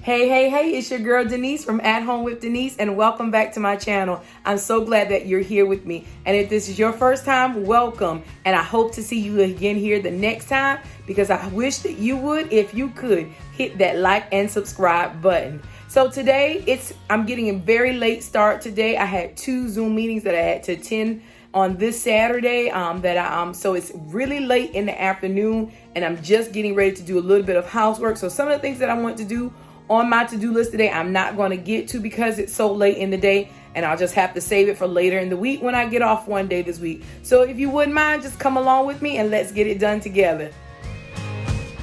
Hey, it's your girl Denise from At Home with Denise, and welcome back to my channel. I'm so glad that you're here with me. And if this is your first time, welcome. And I hope to see you again here the next time, because I wish that you would, if you could, hit that like and subscribe button. So today, I'm getting a very late start today. I had 2 Zoom meetings that I had to attend on this Saturday so it's really late in the afternoon, and I'm just getting ready to do a little bit of housework. So some of the things that I want to do on my to-do list today, I'm not going to get to because it's so late in the day, and I'll just have to save it for later in the week when I get off one day this week. So if you wouldn't mind, just come along with me and let's get it done together.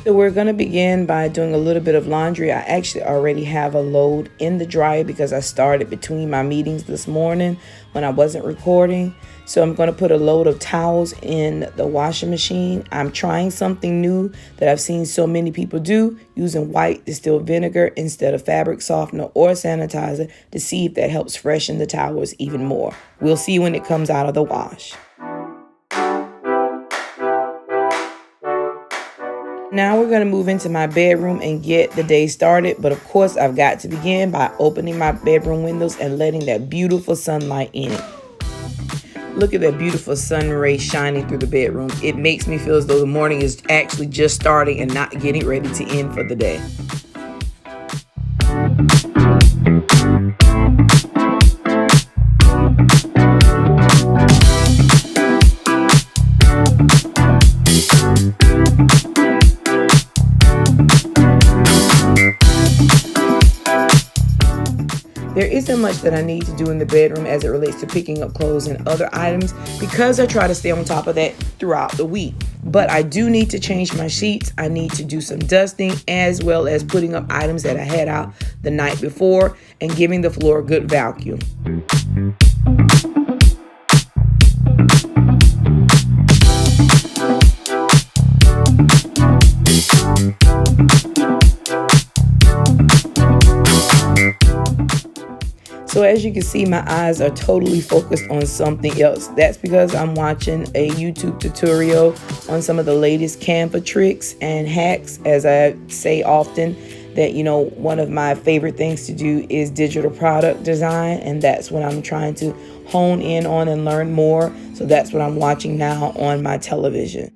So we're going to begin by doing a little bit of laundry. I actually already have a load in the dryer because I started between my meetings this morning when I wasn't recording. So I'm going to put a load of towels in the washing machine. I'm trying something new that I've seen so many people do, using white distilled vinegar instead of fabric softener or sanitizer to see if that helps freshen the towels even more. We'll see when it comes out of the wash. Now we're going to move into my bedroom and get the day started. But of course, I've got to begin by opening my bedroom windows and letting that beautiful sunlight in. Look at that beautiful sun ray shining through the bedroom. It makes me feel as though the morning is actually just starting and not getting ready to end for the day. There isn't much that I need to do in the bedroom as it relates to picking up clothes and other items, because I try to stay on top of that throughout the week. But I do need to change my sheets. I need to do some dusting, as well as putting up items that I had out the night before and giving the floor a good vacuum. So as you can see, my eyes are totally focused on something else. That's because I'm watching a YouTube tutorial on some of the latest Canva tricks and hacks. As I say often, that, one of my favorite things to do is digital product design, and that's what I'm trying to hone in on and learn more. So that's what I'm watching now on my television.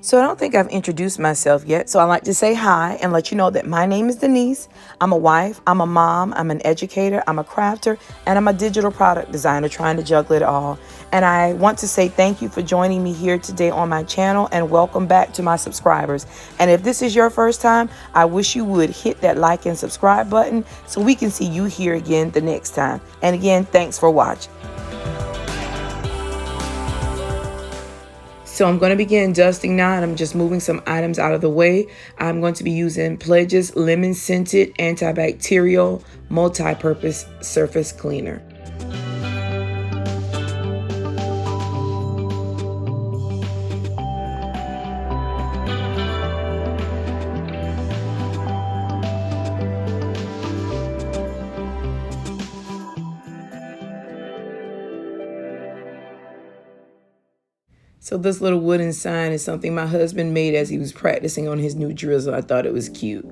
So I don't think I've introduced myself yet. So I like to say hi and let you know that my name is Denise. I'm a wife, I'm a mom, I'm an educator, I'm a crafter, and I'm a digital product designer trying to juggle it all. And I want to say thank you for joining me here today on my channel, and welcome back to my subscribers. And if this is your first time, I wish you would hit that like and subscribe button so we can see you here again the next time. And again, thanks for watching. So I'm going to begin dusting now, and I'm just moving some items out of the way. I'm going to be using Pledge's lemon scented antibacterial multi-purpose surface cleaner. So this little wooden sign is something my husband made as he was practicing on his new drizzle. I thought it was cute.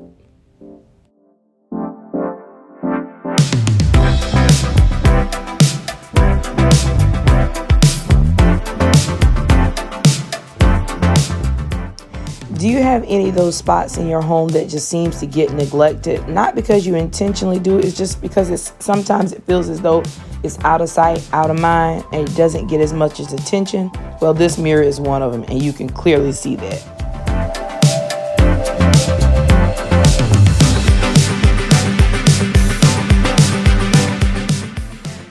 Do you have any of those spots in your home that just seems to get neglected? Not because you intentionally do it, it's just because sometimes it feels as though it's out of sight, out of mind, and it doesn't get as much as attention. Well, this mirror is one of them, and you can clearly see that.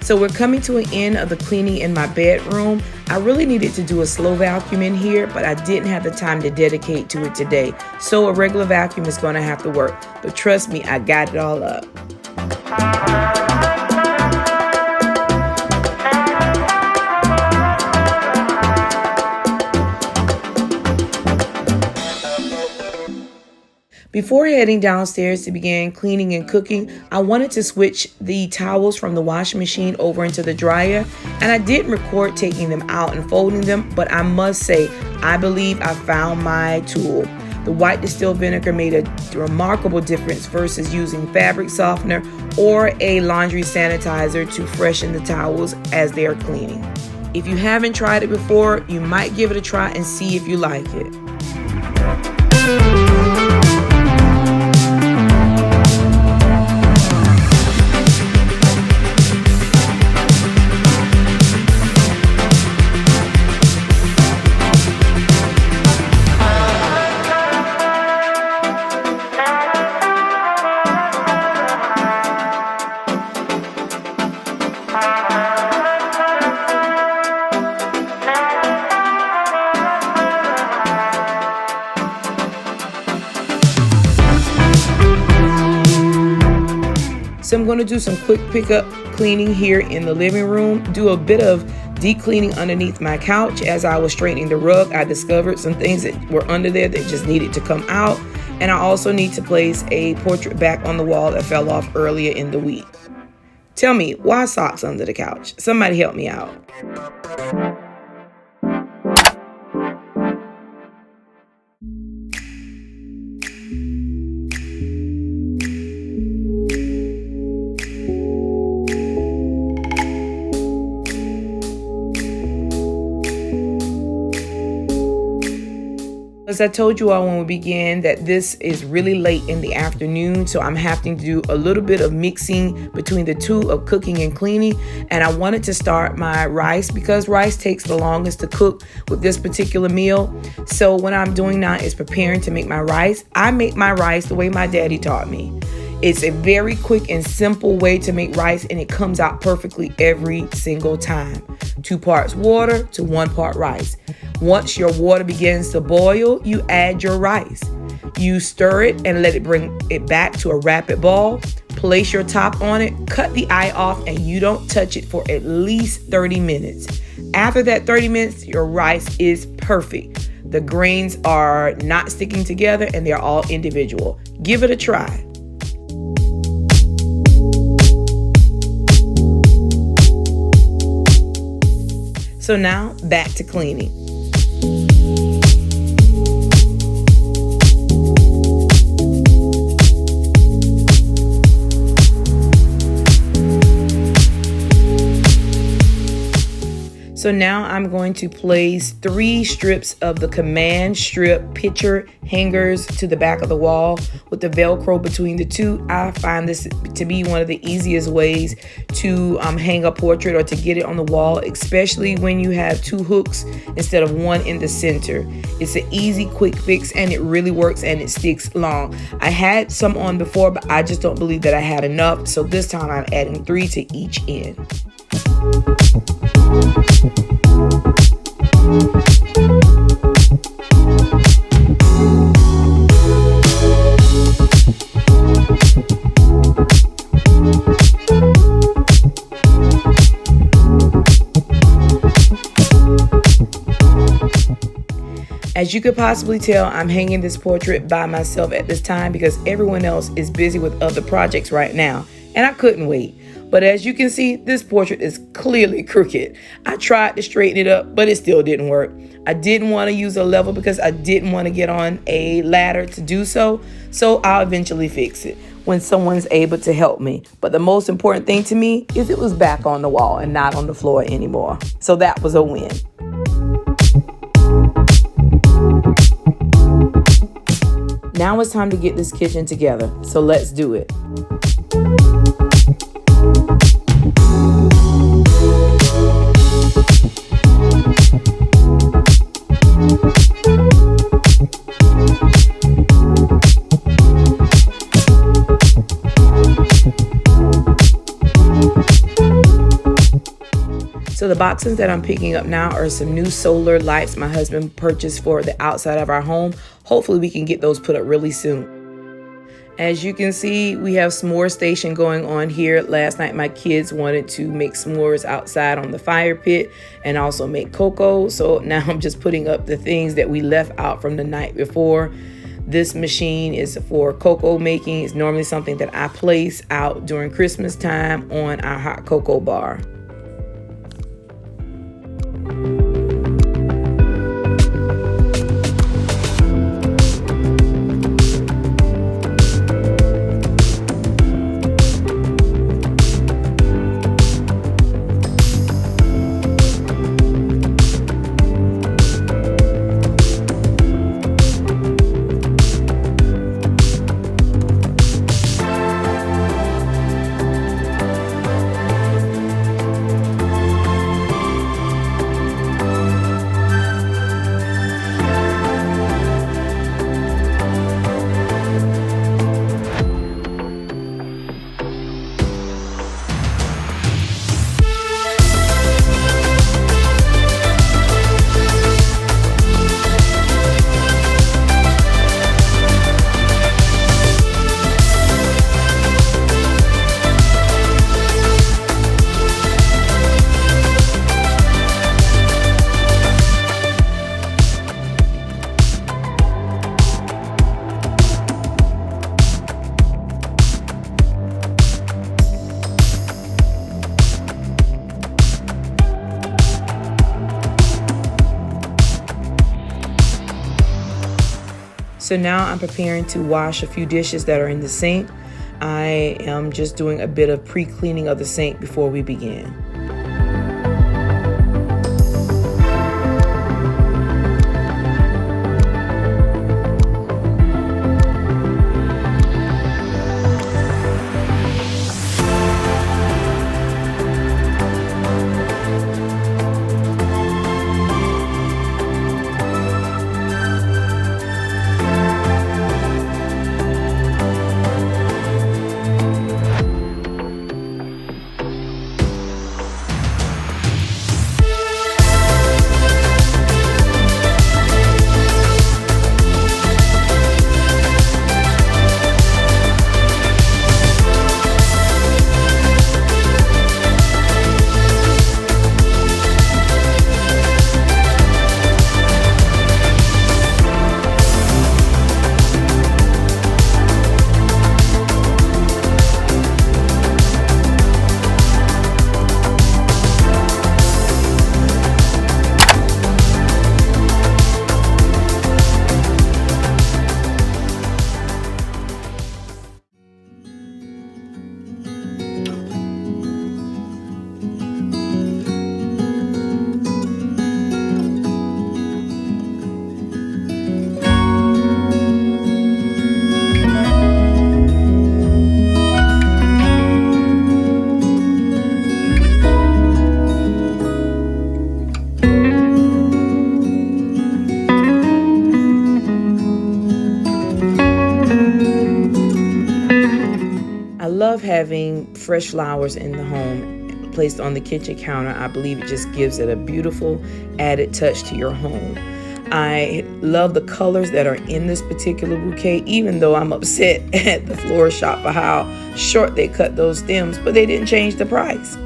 So we're coming to an end of the cleaning in my bedroom. I really needed to do a slow vacuum in here, but I didn't have the time to dedicate to it today. So a regular vacuum is going to have to work. But trust me, I got it all up. Before heading downstairs to begin cleaning and cooking, I wanted to switch the towels from the washing machine over into the dryer, and I didn't record taking them out and folding them, but I must say, I believe I found my tool. The white distilled vinegar made a remarkable difference versus using fabric softener or a laundry sanitizer to freshen the towels as they are cleaning. If you haven't tried it before, you might give it a try and see if you like it. So I'm going to do some quick pickup cleaning here in the living room, do a bit of deep cleaning underneath my couch. As I was straightening the rug, I discovered some things that were under there that just needed to come out. And I also need to place a portrait back on the wall that fell off earlier in the week. Tell me, why socks under the couch? Somebody help me out. As I told you all when we began that this is really late in the afternoon, so I'm having to do a little bit of mixing between the two of cooking and cleaning. And I wanted to start my rice because rice takes the longest to cook with this particular meal. So what I'm doing now is preparing to make my rice. I make my rice the way my daddy taught me. It's a very quick and simple way to make rice, and it comes out perfectly every single time. 2 parts water to 1 part rice. Once your water begins to boil, you add your rice. You stir it and let it bring it back to a rapid boil. Place your top on it, cut the eye off, and you don't touch it for at least 30 minutes. After that 30 minutes, your rice is perfect. The grains are not sticking together and they're all individual. Give it a try. So now back to cleaning. So now I'm going to place 3 strips of the command strip picture hangers to the back of the wall with the Velcro between the two. I find this to be one of the easiest ways to hang a portrait or to get it on the wall, especially when you have 2 hooks instead of 1 in the center. It's an easy, quick fix, and it really works and it sticks long. I had some on before, but I just don't believe that I had enough. So this time I'm adding 3 to each end. As you could possibly tell, I'm hanging this portrait by myself at this time because everyone else is busy with other projects right now, and I couldn't wait. But as you can see, this portrait is clearly crooked. I tried to straighten it up, but it still didn't work. I didn't want to use a level because I didn't want to get on a ladder to do so. So I'll eventually fix it when someone's able to help me. But the most important thing to me is it was back on the wall and not on the floor anymore. So that was a win. Now it's time to get this kitchen together, so let's do it. So the boxes that I'm picking up now are some new solar lights my husband purchased for the outside of our home. Hopefully we can get those put up really soon. As you can see, we have s'more station going on here. Last night my kids wanted to make s'mores outside on the fire pit and also make cocoa. So now I'm just putting up the things that we left out from the night before. This machine is for cocoa making. It's normally something that I place out during Christmas time on our hot cocoa bar. So now I'm preparing to wash a few dishes that are in the sink. I am just doing a bit of pre-cleaning of the sink before we begin. Love having fresh flowers in the home placed on the kitchen counter. I believe it just gives it a beautiful added touch to your home. I love the colors that are in this particular bouquet, even though I'm upset at the floral shop for how short they cut those stems, but they didn't change the price.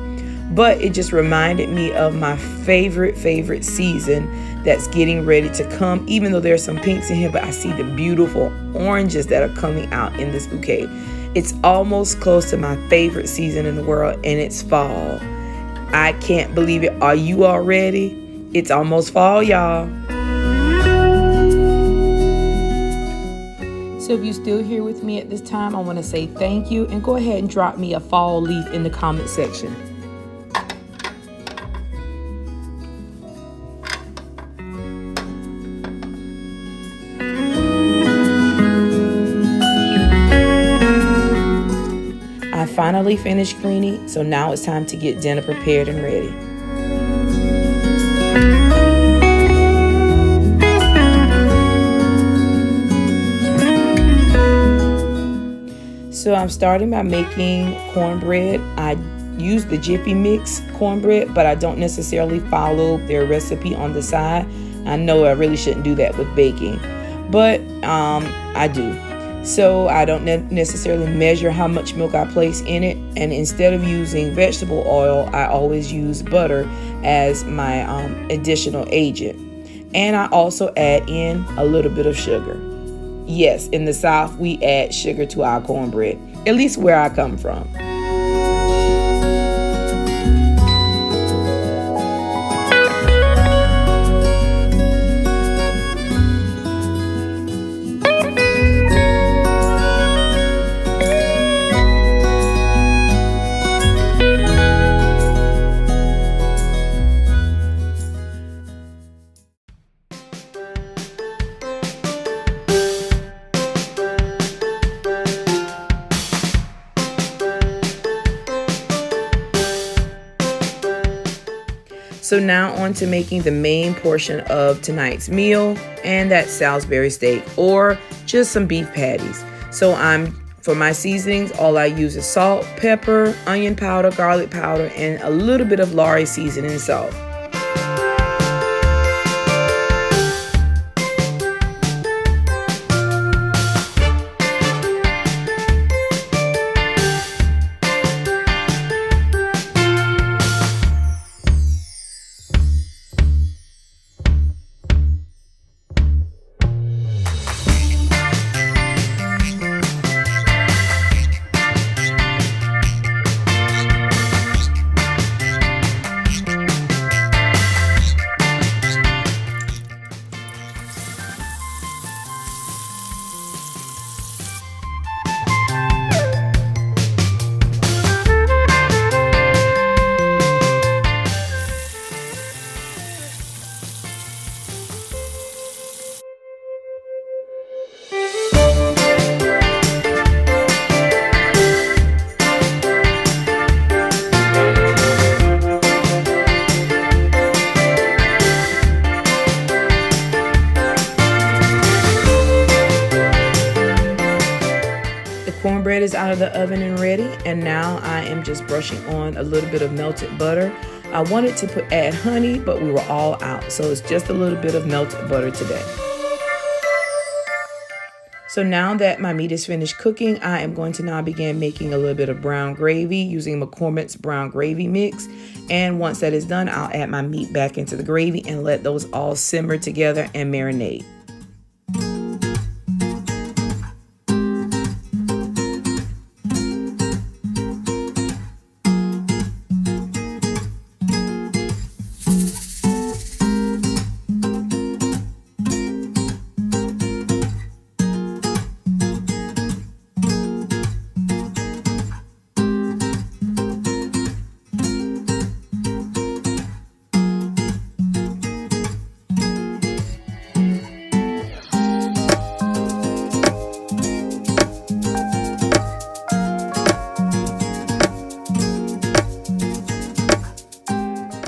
But it just reminded me of my favorite season that's getting ready to come, even though there's some pinks in here, but I see the beautiful oranges that are coming out in this bouquet. It's almost close to my favorite season in the world, and it's fall. I can't believe it. Are you all ready? It's almost fall, y'all. So if you're still here with me at this time, I want to say thank you, and go ahead and drop me a fall leaf in the comment section. finally finished cleaning, so now it's time to get dinner prepared and ready. So I'm starting by making cornbread. I use the Jiffy Mix cornbread, but I don't necessarily follow their recipe on the side. I know I really shouldn't do that with baking, but I do. So I don't necessarily measure how much milk I place in it, and instead of using vegetable oil, I always use butter as my additional agent. And I also add in a little bit of sugar. Yes, in the South, we add sugar to our cornbread, at least where I come from. So now on to making the main portion of tonight's meal, and that's Salisbury steak or just some beef patties. So for my seasonings, all I use is salt, pepper, onion powder, garlic powder, and a little bit of Lorry seasoning salt. Cornbread is out of the oven and ready, and now I am just brushing on a little bit of melted butter. I wanted to add honey, but we were all out, so it's just a little bit of melted butter today. So now that my meat is finished cooking, I am going to now begin making a little bit of brown gravy using McCormick's brown gravy mix. And once that is done, I'll add my meat back into the gravy and let those all simmer together and marinate.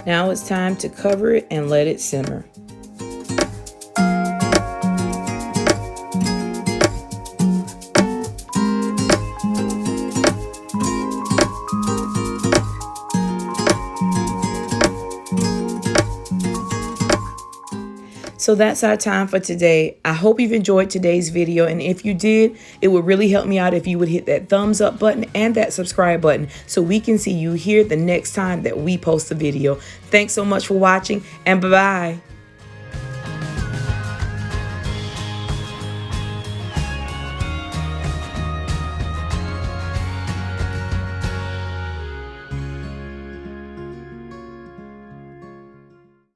Now it's time to cover it and let it simmer. So that's our time for today. I hope you've enjoyed today's video, and if you did, it would really help me out if you would hit that thumbs up button and that subscribe button so we can see you here the next time that we post a video. Thanks so much for watching, and bye-bye.